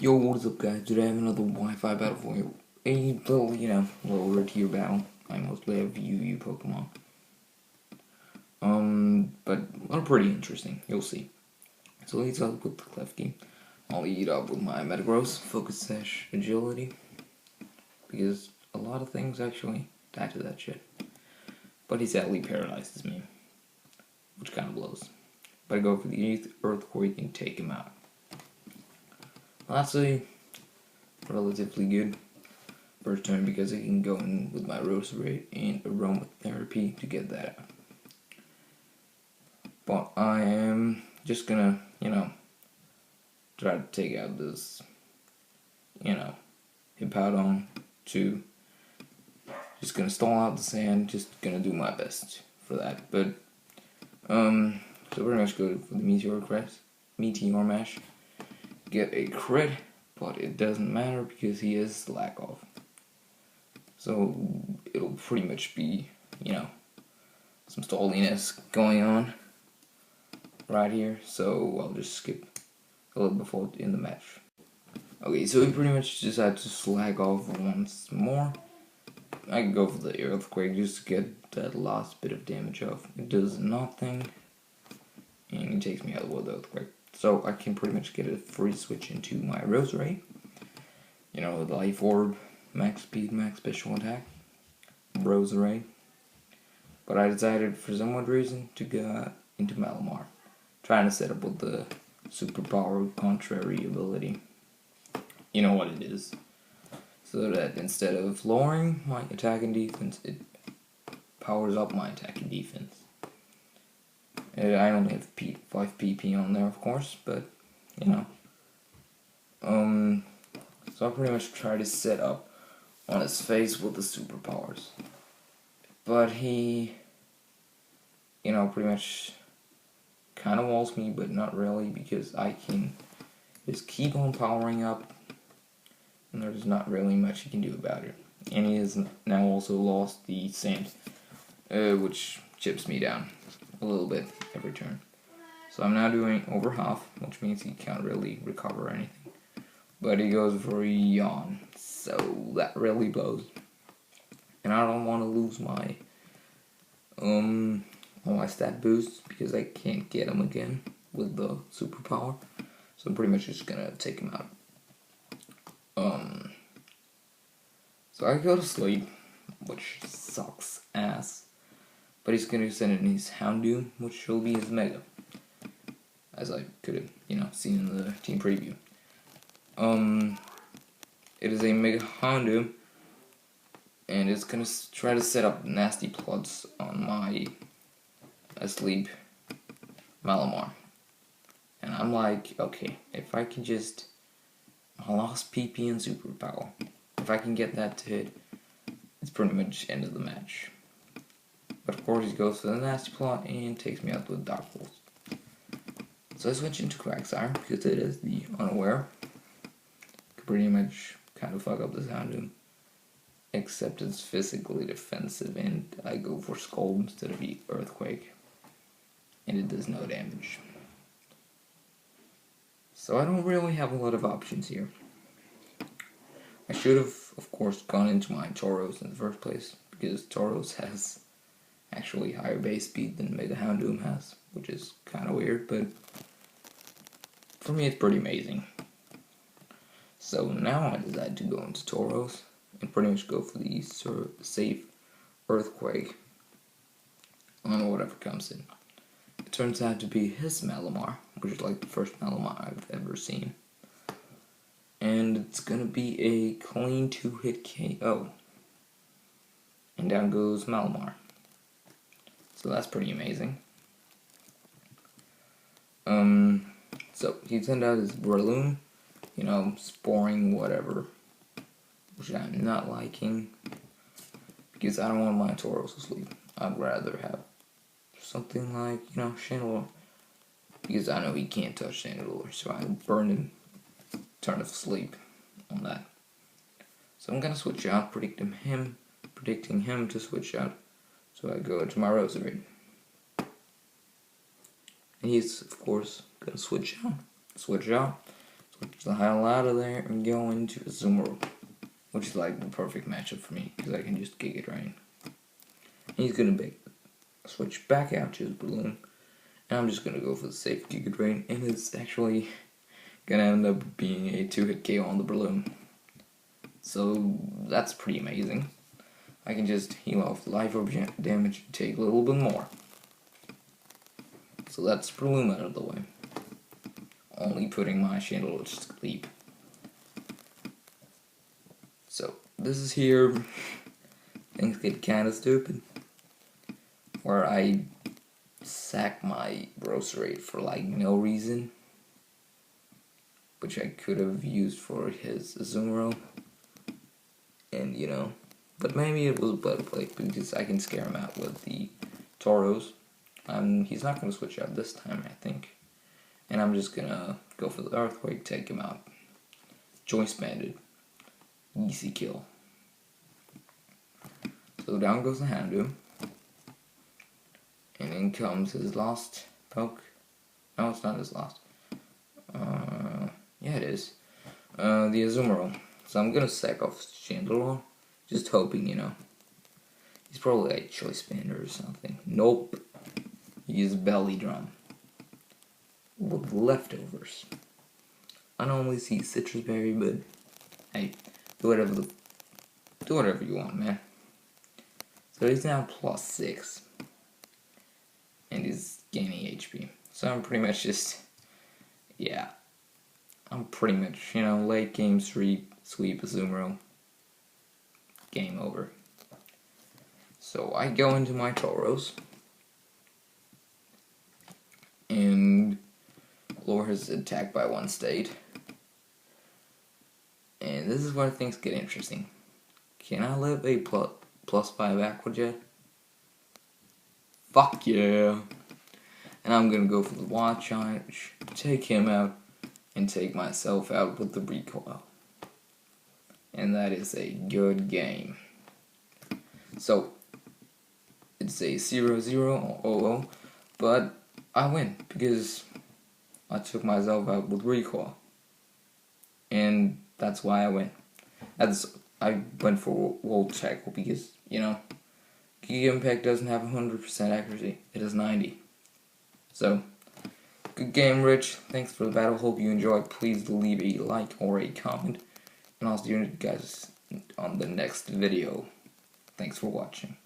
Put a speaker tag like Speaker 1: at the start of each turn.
Speaker 1: Yo, what is up, guys? Today I have another Wi-Fi battle for you. A little, lower tier battle. I mostly have UU Pokemon. But are pretty interesting. You'll see. So let's start with the Klefki. I'll lead up with my Metagross, Focus Sash, Agility. Because a lot of things actually die to that shit. But he sadly paralyzes me. Which kind of blows. But I go for the 8th Earthquake and take him out. Lastly, relatively good first turn because I can go in with my Roserade and Aromatherapy to get that out. But I am just gonna, try to take out this, Hippowdon to just gonna stall out the sand, just gonna do my best for that. But, so pretty much go for the Meteor Mash. Get a crit, but it doesn't matter because he is Slack Off. So it'll pretty much be, some stalliness going on right here. So I'll just skip a little before in the match. Okay, so he pretty much decided to Slack Off once more. I can go for the Earthquake just to get that last bit of damage off. It does nothing, and he takes me out with the Earthquake. So I can pretty much get a free switch into my Roserade. The Life Orb, max speed, max special attack, Roserade. But I decided for some odd reason to go into Malamar. Trying to set up with the superpower contrary ability. You know what it is. So that instead of lowering my attack and defense, it powers up my attack and defense. I only have 5 PP on there, of course, but, so I pretty much try to set up on his face with the superpowers. But he, pretty much kind of walls me, but not really, because I can just keep on powering up, and there's not really much he can do about it. And he has now also lost the sand, which chips me down a little bit every turn. So I'm now doing over half, which means he can't really recover anything. But he goes for a yawn, so that really blows. And I don't want to lose my all my stat boosts because I can't get him again with the superpower. So I'm pretty much just gonna take him out. So I go to sleep, which sucks ass. But he's gonna send in his Houndoom, which will be his Mega. As I could have, seen in the team preview. It is a Mega Houndoom, and it's gonna try to set up nasty plots on my asleep Malamar. And I'm like, okay, if I can just, I lost PP and superpower. If I can get that to hit, it's pretty much end of the match. But of course he goes for the nasty plot and takes me out with Dark Pulse. So I switch into Quagsire because it is the unaware. Could pretty much kind of fuck up the Houndoom. Except it's physically defensive and I go for Scald instead of the Earthquake. And it does no damage. So I don't really have a lot of options here. I should have, of course, gone into my Tauros in the first place. Because Tauros has actually higher base speed than Mega Houndoom has, which is kind of weird, but for me it's pretty amazing. So now I decide to go into Tauros and pretty much go for the safe Earthquake on whatever comes in. It turns out to be his Malamar, which is like the first Malamar I've ever seen. And it's gonna be a clean 2-hit KO. And down goes Malamar. So that's pretty amazing. So he sent out his Breloom, sporing whatever, which I'm not liking, because I don't want my Tauros to sleep. I'd rather have something like, Chandelure, because I know he can't touch Chandelure, so I burn him, turn off sleep on that. So I'm gonna switch out, predicting him to switch out. So I go into my Roserade. And he's, of course, gonna switch out. So Switch the hell out of there and go into Azumarill, which is like the perfect matchup for me because I can just Giga Drain. He's gonna switch back out to his balloon, and I'm just gonna go for the safe Giga Drain, and it's actually gonna end up being a 2-hit KO on the balloon. So that's pretty amazing. I can just heal off the life orb damage and take a little bit more. So that's balloon out of the way. Only putting my Chandler to sleep. So this is here. Things get kinda stupid. Where I sack my Roserade for like no reason, which I could have used for his Azumarill, and you know, but maybe it was a better play because I can scare him out with the Tauros. He's not going to switch out this time, I think, and I'm just gonna go for the Earthquake, take him out. Joint Banded, easy kill. So down goes the Houndoom. And in comes his last poke. No, it's not his last. Yeah, it is. The Azumarill. So I'm gonna sack off Chandelure, just hoping, you know. He's probably like Choice Band or something. Nope. He's Belly Drum with leftovers. I normally see Citrus Berry, but hey, do whatever you want, man. So he's now +6. And he's gaining HP. So I'm pretty much just, yeah. I'm pretty much, you know, late game sweep Azumarill. Game over. So I go into my Tauros. And Lure is attacked by 1 state. And this is where things get interesting. Can I live a +5 Aqua Jet? Fuck yeah. And I'm gonna go for the Wild Charge, take him out, and take myself out with the recoil. And that is a good game. So, it's a 0-0 or 0-0, but I win because I took myself out with recoil. And that's why I win. I went for Volt Tackle because, you know, Giga Impact doesn't have 100% accuracy. It has 90. So, good game, Rich. Thanks for the battle. Hope you enjoyed. Please leave a like or a comment. And I'll see you guys on the next video. Thanks for watching.